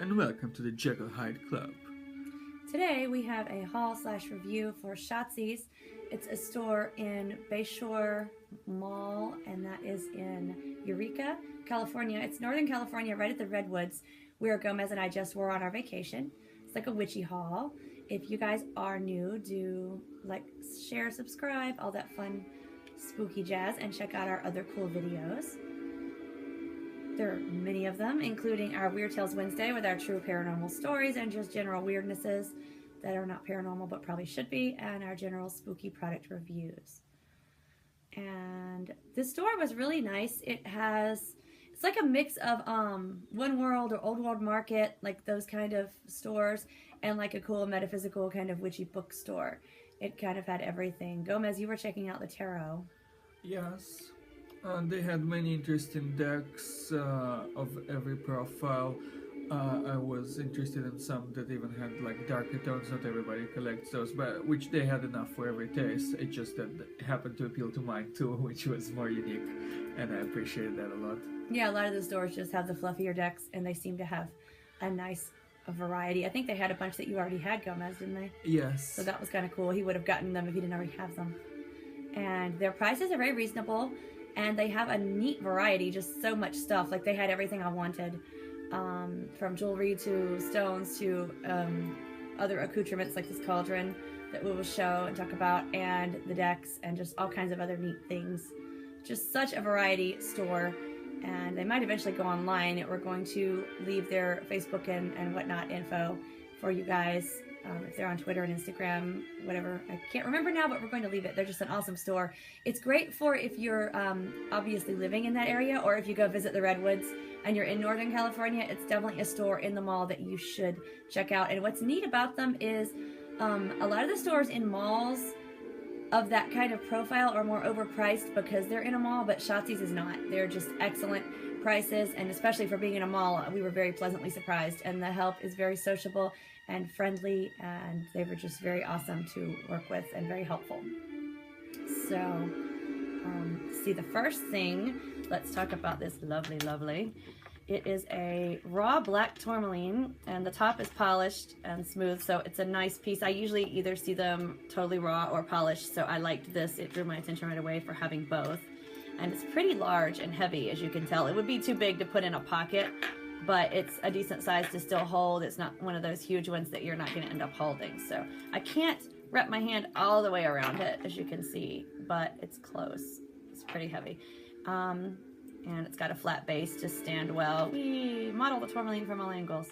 and welcome to the Jekyll Hyde Club. Today we have a haul/review for Shatzi's. It's a store in Bayshore Mall, and that is in Eureka, California. It's Northern California, right at the Redwoods, where Gomez and I just were on our vacation. It's like a witchy haul. If you guys are new, do like, share, subscribe, all that fun spooky jazz, and check out our other cool videos. There are many of them, including our Weird Tales Wednesday with our true paranormal stories and just general weirdnesses that are not paranormal but probably should be, and our general spooky product reviews. And this store was really nice. It's like a mix of One World or Old World Market, like those kind of stores, and like a cool metaphysical kind of witchy bookstore. It kind of had everything. Gomez, you were checking out the tarot. Yes, they had many interesting decks of every profile. I was interested in some that even had like darker tones. Not everybody collects those, but which they had enough for every taste. It just that it happened to appeal to mine too, which was more unique, and I appreciated that a lot. Yeah, a lot of the stores just have the fluffier decks, and they seem to have a nice variety. I think they had a bunch that you already had, Gomez, didn't they? Yes. So that was kind of cool. He would have gotten them if he didn't already have them. And their prices are very reasonable, and they have a neat variety, just so much stuff. Like, they had everything I wanted, from jewelry to stones to other accoutrements like this cauldron that we will show and talk about, and the decks, and just all kinds of other neat things. Just such a variety store, and they might eventually go online. We're going to leave their Facebook and whatnot info for you guys. If they're on Twitter and Instagram, whatever. I can't remember now, but we're going to leave it. They're just an awesome store. It's great for if you're obviously living in that area, or if you go visit the Redwoods and you're in Northern California. It's definitely a store in the mall that you should check out. And what's neat about them is a lot of the stores in malls of that kind of profile are more overpriced because they're in a mall, but Shatzi's is not. They're just excellent prices, and especially for being in a mall, we were very pleasantly surprised, and the help is very sociable and friendly, and they were just very awesome to work with and very helpful. So, see, the first thing, let's talk about this lovely. It is a raw black tourmaline, and the top is polished and smooth, so it's a nice piece. I usually either see them totally raw or polished, so I liked this. It drew my attention right away for having both. And it's pretty large and heavy, as you can tell. It would be too big to put in a pocket, but it's a decent size to still hold. It's not one of those huge ones that you're not going to end up holding. So I can't wrap my hand all the way around it, as you can see, but it's close. It's pretty heavy. And it's got a flat base to stand well. We model the tourmaline from all angles.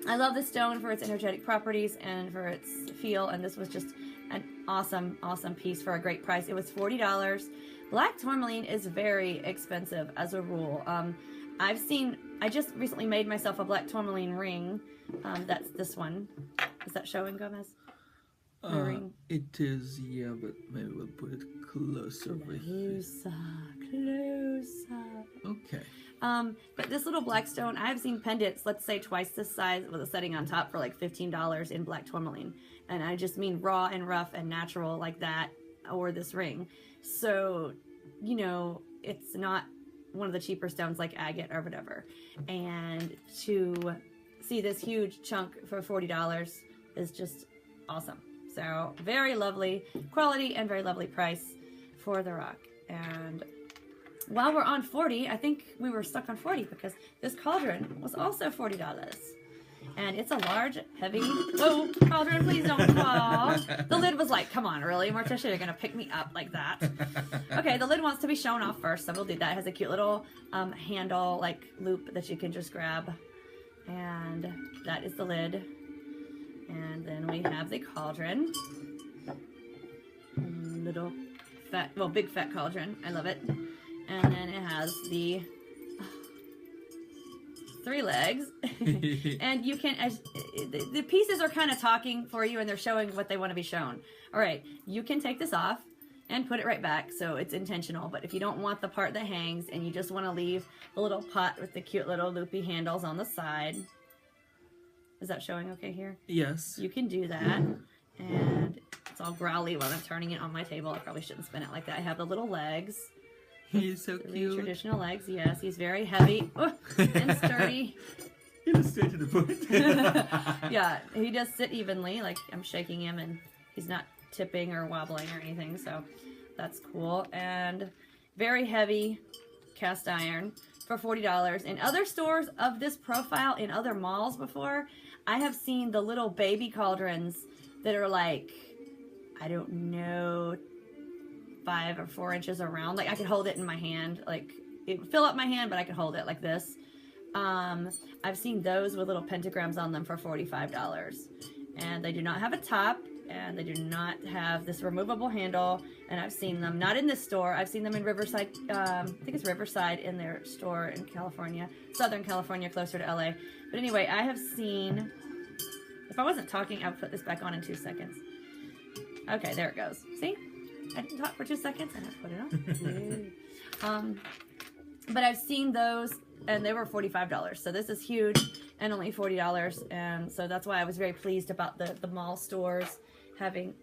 I love this stone for its energetic properties and for its feel, and this was just an awesome piece for a great price. It was $40. Black tourmaline is very expensive as a rule. I just recently made myself a black tourmaline ring. That's this one. Is that showing, Gomez? Ring? It is, yeah, but maybe we'll put it closer over here. Closer. Okay. But this little black stone, I've seen pendants, let's say twice this size, with a setting on top for like $15 in black tourmaline. And I just mean raw and rough and natural like that, or this ring. So, you know, it's not one of the cheaper stones like agate or whatever. And to see this huge chunk for $40 is just awesome. So very lovely quality and very lovely price for the rock. And while we're on 40, I think we were stuck on 40 because this cauldron was also $40. And it's a large, heavy, whoa, cauldron, please don't fall. The lid was like, come on, really, Morticia, you're going to pick me up like that. Okay, the lid wants to be shown off first, so we'll do that. It has a cute little handle, like loop that you can just grab. And that is the lid. And then we have the cauldron. Little fat, well, big fat cauldron. I love it. And then it has the 3 legs. And you can, as the pieces are kind of talking for you, and they're showing what they want to be shown. All right, you can take this off and put it right back, so it's intentional. But if you don't want the part that hangs and you just want to leave the little pot with the cute little loopy handles on the side, is that showing okay here? Yes. You can do that. And it's all growly while I'm turning it on my table. I probably shouldn't spin it like that. I have the little legs. He's so cute. Traditional legs, yes. He's very heavy and sturdy. He was straight to the point. Yeah, he does sit evenly. Like, I'm shaking him, and he's not tipping or wobbling or anything, so that's cool. And very heavy cast iron for $40. In other stores of this profile, in other malls before, I have seen the little baby cauldrons that are like, I don't know, 5 or 4 inches around. Like, I could hold it in my hand. Like, it would fill up my hand, but I could hold it like this. I've seen those with little pentagrams on them for $45. And they do not have a top, and they do not have this removable handle. And I've seen them, not in this store, I've seen them in Riverside, I think it's Riverside in their store in California, Southern California, closer to LA. But anyway, I have seen, if I wasn't talking, I would put this back on in 2 seconds. Okay, there it goes. See? I didn't talk for 2 seconds and I put it on. But I've seen those, and they were $45. So this is huge and only $40. And so that's why I was very pleased about the mall stores having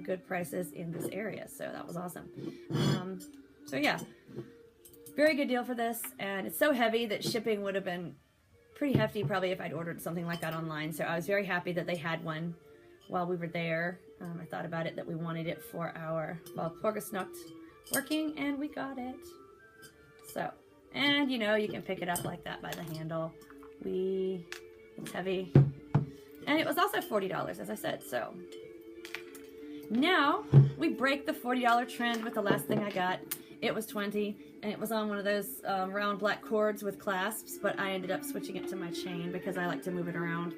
good prices in this area. So that was awesome. So yeah, very good deal for this. And it's so heavy that shipping would have been pretty hefty probably if I'd ordered something like that online. So I was very happy that they had one while we were there. I thought about it that we wanted it for our Porgasnocht working, and we got it. So, and you know, you can pick it up like that by the handle. It's heavy. And it was also $40, as I said, so. Now, we break the $40 trend with the last thing I got. It was $20, and it was on one of those round black cords with clasps, but I ended up switching it to my chain because I like to move it around.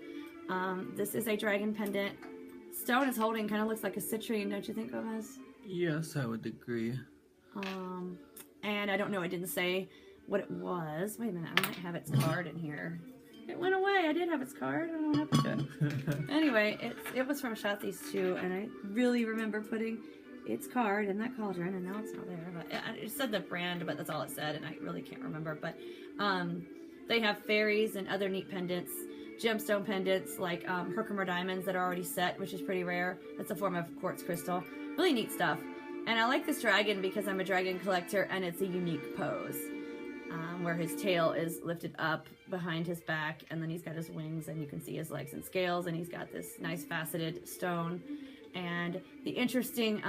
This is a dragon pendant. Stone is holding, kind of looks like a citrine, don't you think, Gomez? Yes, I would agree. And I don't know, it didn't say what it was. Wait a minute, I might have its card in here. It went away. I did have its card. I don't know what happened to it. Anyway, it was from Shatzi's too, and I really remember putting its card in that cauldron, and now it's not there. But it said the brand, but that's all it said, and I really can't remember. But they have fairies and other neat pendants, gemstone pendants like Herkimer diamonds that are already set, which is pretty rare. It's a form of quartz crystal. Really neat stuff. And I like this dragon because I'm a dragon collector, and it's a unique pose. Where his tail is lifted up behind his back, and then he's got his wings, and you can see his legs and scales, and he's got this nice faceted stone. And the interesting,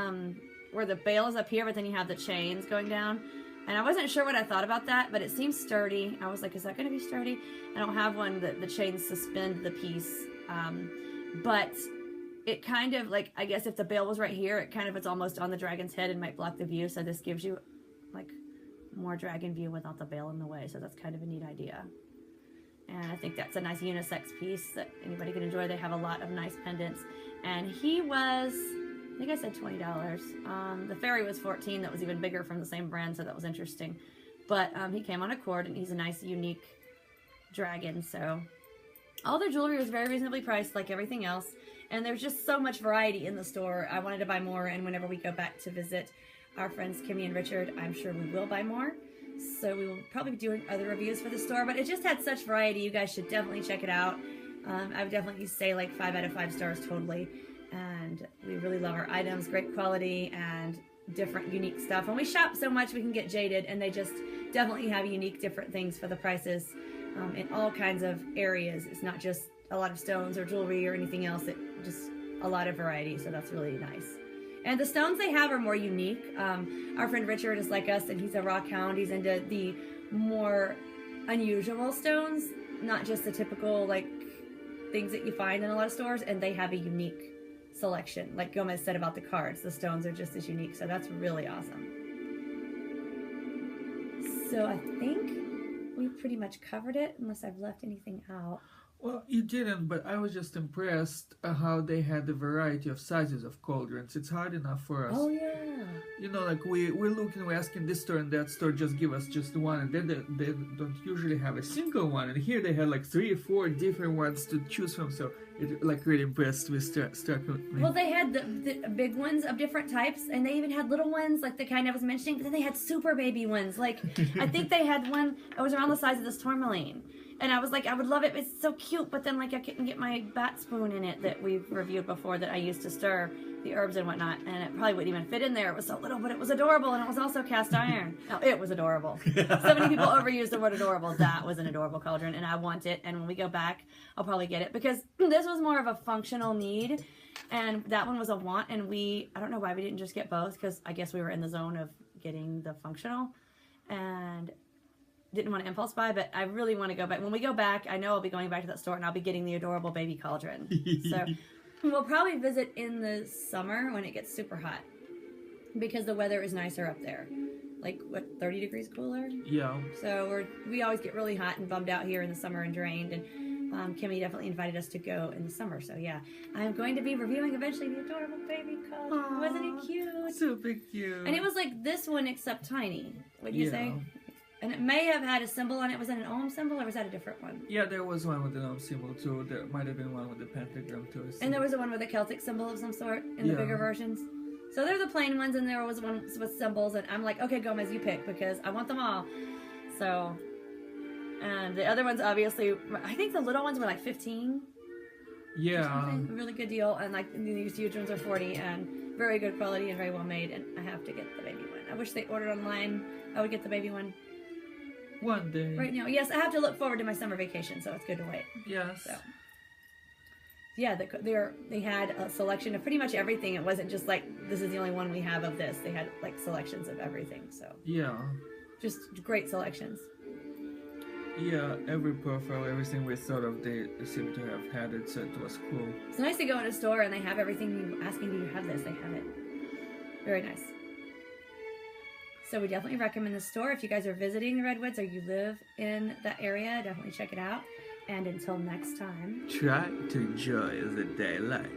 where the bail is up here, but then you have the chains going down. And I wasn't sure what I thought about that, but it seems sturdy. I was like, is that going to be sturdy? I don't have one that the chains suspend the piece. But it kind of, like, I guess if the bail was right here, it's almost on the dragon's head and might block the view. So this gives you, like, more dragon view without the bail in the way. So that's kind of a neat idea. And I think that's a nice unisex piece that anybody can enjoy. They have a lot of nice pendants. And he was, I think I said $20. The fairy was $14. That was even bigger from the same brand, so that was interesting. But he came on a cord, and he's a nice, unique dragon. So all their jewelry was very reasonably priced, like everything else. And there's just so much variety in the store. I wanted to buy more, and whenever we go back to visit our friends Kimmy and Richard, I'm sure we will buy more. So we will probably be doing other reviews for the store, but it just had such variety. You guys should definitely check it out. I would definitely say like 5 out of 5 stars totally. And we really love our items, great quality and different unique stuff. And we shop so much we can get jaded, and they just definitely have unique different things for the prices in all kinds of areas. It's not just a lot of stones or jewelry or anything else. It just a lot of variety, so that's really nice. And the stones they have are more unique. Our friend Richard is like us, and he's a rock hound. He's into the more unusual stones, not just the typical like things that you find in a lot of stores. And they have a unique selection. Like Gomez said about the cards, the stones are just as unique. So that's really awesome. So I think we pretty much covered it, unless I've left anything out. Well, you didn't, but I was just impressed how they had the variety of sizes of cauldrons. It's hard enough for us. Oh, yeah. You know, like we're looking, we're asking this store and that store, just give us just one, and then they don't usually have a single one. And here they had like 3 or 4 different ones to choose from. So it like really impressed me. Struck me. Well, they had the big ones of different types, and they even had little ones like the kind I was mentioning. But then they had super baby ones. Like I think they had one that was around the size of this tourmaline. And I was like, I would love it. It's so cute. But then, like, I couldn't get my bat spoon in it that we've reviewed before that I used to stir. the herbs and whatnot, and it probably wouldn't even fit in there. It was so little, but it was adorable, and it was also cast iron. Oh, it was adorable. So many people overuse the word adorable. That was an adorable cauldron, and I want it, and when we go back, I'll probably get it, because this was more of a functional need, and that one was a want, and I don't know why we didn't just get both, because I guess we were in the zone of getting the functional, and didn't want to impulse buy, but I really want to go back. When we go back, I know I'll be going back to that store, and I'll be getting the adorable baby cauldron. So we'll probably visit in the summer when it gets super hot, because the weather is nicer up there. Like, what, 30 degrees cooler? Yeah. So we always get really hot and bummed out here in the summer and drained, and Kimmy definitely invited us to go in the summer. So yeah, I'm going to be reviewing eventually the adorable baby cauldron. Wasn't it cute? Super cute. And it was like this one except tiny. What'd you say? And it may have had a symbol on it. Was it an Ohm symbol, or was that a different one? Yeah, there was one with an Ohm symbol too. There might have been one with the pentagram too. And there was a one with a Celtic symbol of some sort in the bigger versions. So they're the plain ones, and there was one with symbols. And I'm like, okay, Gomez, you pick, because I want them all. So, and the other ones, obviously, I think the little ones were like 15. Yeah. Really good deal. And like these huge ones are 40, and very good quality and very well made. And I have to get the baby one. I wish they ordered online. I would get the baby one. One day. Right now, yes, I have to look forward to my summer vacation, so it's good to wait. Yes. So, yeah, they had a selection of pretty much everything. It wasn't just like, this is the only one we have of this. They had like selections of everything, so. Yeah. Just great selections. Yeah, every profile, everything we thought of, they seem to have had it, so it was cool. It's nice to go in a store and they have everything. You asking, do you have this? They have it. Very nice. So we definitely recommend the store. If you guys are visiting the Redwoods or you live in that area, definitely check it out. And until next time, try to enjoy the daylight.